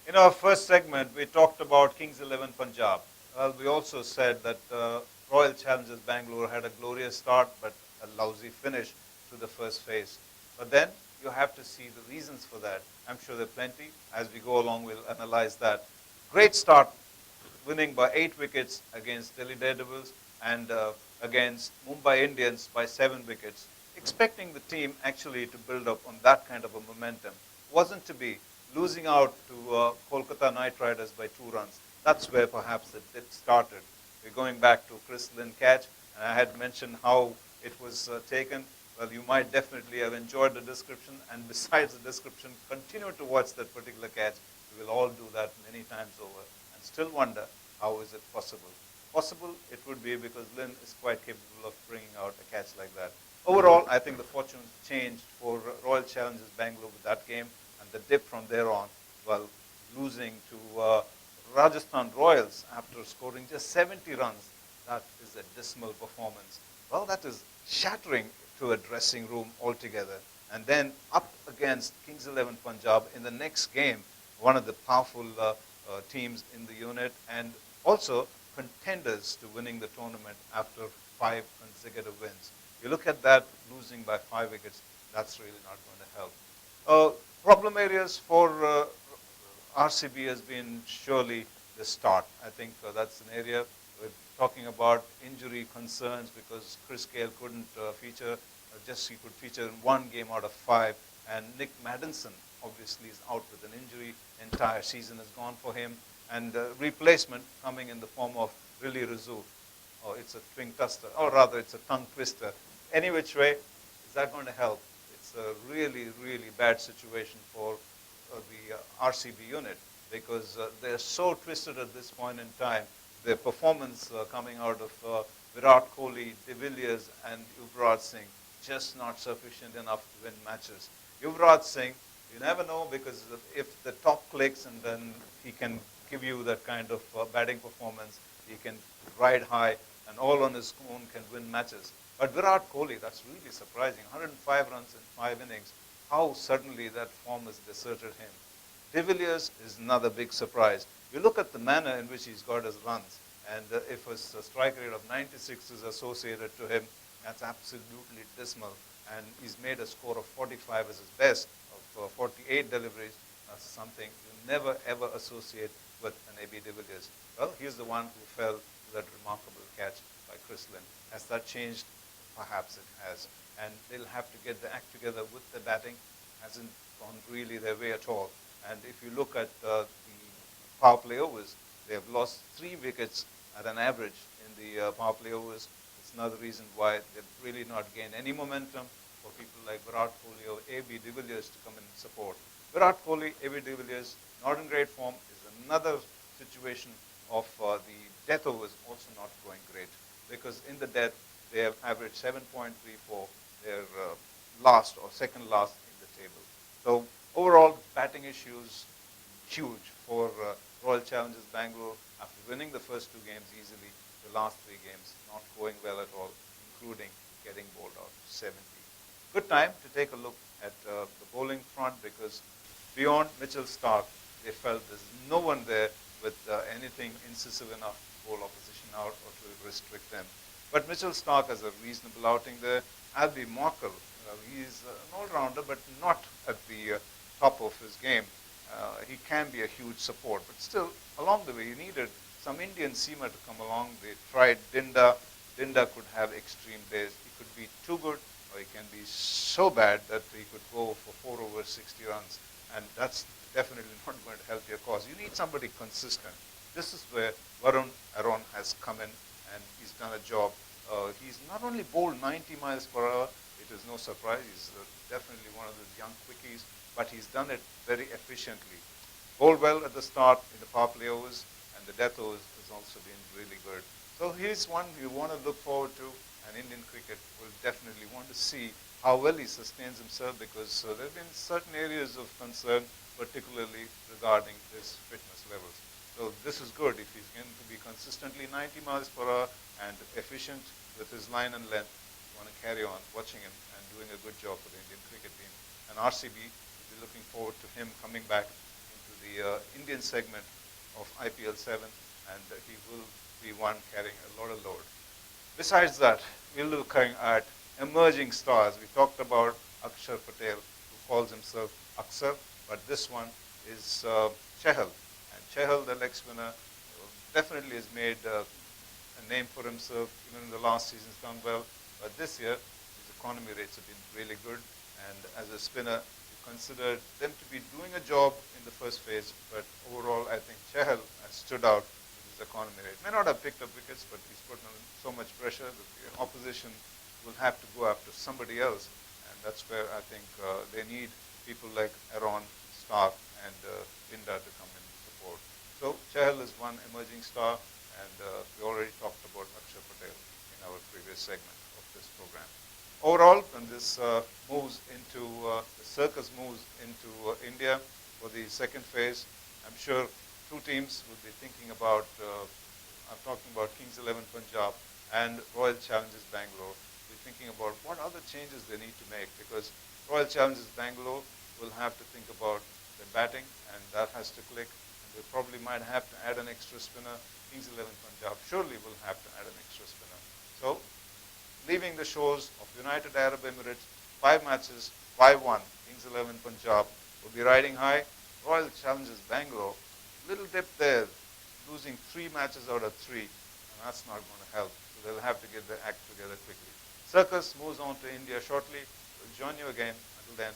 In our first segment, we talked about Kings 11 Punjab. Well, we also said that Royal Challengers Bangalore had a glorious start, but a lousy finish to the first phase. But then you have to see the reasons for that. I'm sure there are plenty. As we go along, we'll analyze that. Great start, winning by 8 wickets against Delhi Daredevils and against Mumbai Indians by 7 wickets. Expecting the team actually to build up on that kind of a momentum. Wasn't to be. Losing out to Kolkata Knight Riders by 2 runs. That's where perhaps it started. We're going back to Chris Lynn catch, and I had mentioned how it was taken. Well, you might definitely have enjoyed the description, and besides the description, continue to watch that particular catch. We will all do that many times over, and still wonder how is it possible. Possible it would be because Lynn is quite capable of bringing out a catch like that. Overall, I think the fortunes changed for Royal Challengers Bangalore with that game, and the dip from there on, well, losing to Rajasthan Royals after scoring just 70 runs. That is a dismal performance. Well, that is shattering to a dressing room altogether. And then up against Kings 11 Punjab in the next game, one of the powerful teams in the unit, and also contenders to winning the tournament after 5 consecutive wins. You look at that, losing by 5 wickets, that's really not going to help. Problem areas for RCB has been surely the start. I think that's an area we're talking about injury concerns because Chris Gale couldn't feature, just he could feature in 1 game out of 5. And Nick Maddinson obviously is out with an injury. Entire season is gone for him. And replacement coming in the form of Willie Rizou. Oh, it's a twin twister, or rather it's a tongue twister. Any which way, is that going to help? It's a really, really bad situation for the RCB unit because they're so twisted at this point in time. Their performance coming out of Virat Kohli, De Villiers, and Yuvraj Singh just not sufficient enough to win matches. Yuvraj Singh, you never know because if the top clicks and then he can give you that kind of batting performance, he can ride high and all on his own can win matches. But Virat Kohli, that's really surprising. 105 runs in 5 innings. How suddenly that form has deserted him. De Villiers is another big surprise. You look at the manner in which he's got his runs, and if a strike rate of 96 is associated to him, that's absolutely dismal. And he's made a score of 45 as his best, of 48 deliveries. That's something you never ever associate with an A.B. de Villiers. Well, he's the one who fell to that remarkable catch by Chris Lynn. Has that changed? Perhaps it has. And they'll have to get the act together with the batting. Hasn't gone really their way at all. And if you look at the power play overs, they have lost 3 wickets at an average in the power play overs. It's another reason why they've really not gained any momentum for people like Virat Kohli or A.B. de Villiers to come in and support. Virat Kohli, A.B. de Villiers, not in great form, is another situation of the death overs also not going great. Because in the death, they have averaged 7.34. They're last or second last in the table. So overall, batting issues huge for Royal Challengers Bangalore after winning the first 2 games easily. The last 3 games not going well at all, including getting bowled out 70. Good time to take a look at the bowling front because beyond Mitchell Starc, they felt there's no one there with anything incisive enough to bowl opposition out or to restrict them. But Mitchell Starc has a reasonable outing there. Albie Markle, he's an all-rounder, but not at the top of his game. He can be a huge support, but still, along the way, you needed some Indian seamer to come along. They tried Dinda. Dinda could have extreme days. He could be too good, or he can be so bad that he could go for 4 over 60 runs. And that's definitely not going to help your cause. You need somebody consistent. This is where Varun Aaron has come in, and he's done a job. He's not only bowled 90 miles per hour, it is no surprise. He's definitely one of those young quickies, but he's done it very efficiently. Bowled well at the start in the power play overs, and the death overs has also been really good. So he's one you want to look forward to, and Indian cricket will definitely want to see how well he sustains himself because there have been certain areas of concern, particularly regarding his fitness levels. So this is good if he's going to be consistently 90 miles per hour and efficient with his line and length. You want to carry on watching him and doing a good job for the Indian cricket team. And RCB will be looking forward to him coming back into the Indian segment of IPL 7, and he will be one carrying a lot of load. Besides that, we're looking at emerging stars. We talked about Akshar Patel, who calls himself Akshar, but this one is Chahal. And Chahal, the leg spinner, definitely has made a name for himself. Even in the last season, he's done well. But this year, his economy rates have been really good. And as a spinner, you consider them to be doing a job in the first phase. But overall, I think Chahal has stood out with his economy rate. May not have picked up wickets, but he's put on so much pressure that the opposition will have to go after somebody else. And that's where I think they need people like Aaron, Stark, and Binda to come in support. So Chahal is one emerging star, and we already talked about Akshar Patel in our previous segment of this program. Overall, when this moves into, the circus moves into India for the second phase, I'm sure two teams will be thinking about, I'm talking about Kings 11 Punjab and Royal Challengers Bangalore, be thinking about what other changes they need to make, because Royal Challengers Bangalore will have to think about the batting, and that has to click. And they probably might have to add an extra spinner. Kings 11 Punjab surely will have to add an extra spinner. So, leaving the shores of United Arab Emirates, 5 matches, 5-1. Kings 11 Punjab will be riding high. Royal Challengers Bangalore, little dip there, losing 3 matches out of 3, and that's not going to help. So they'll have to get their act together quickly. Circus moves on to India shortly. We'll join you again. Until then,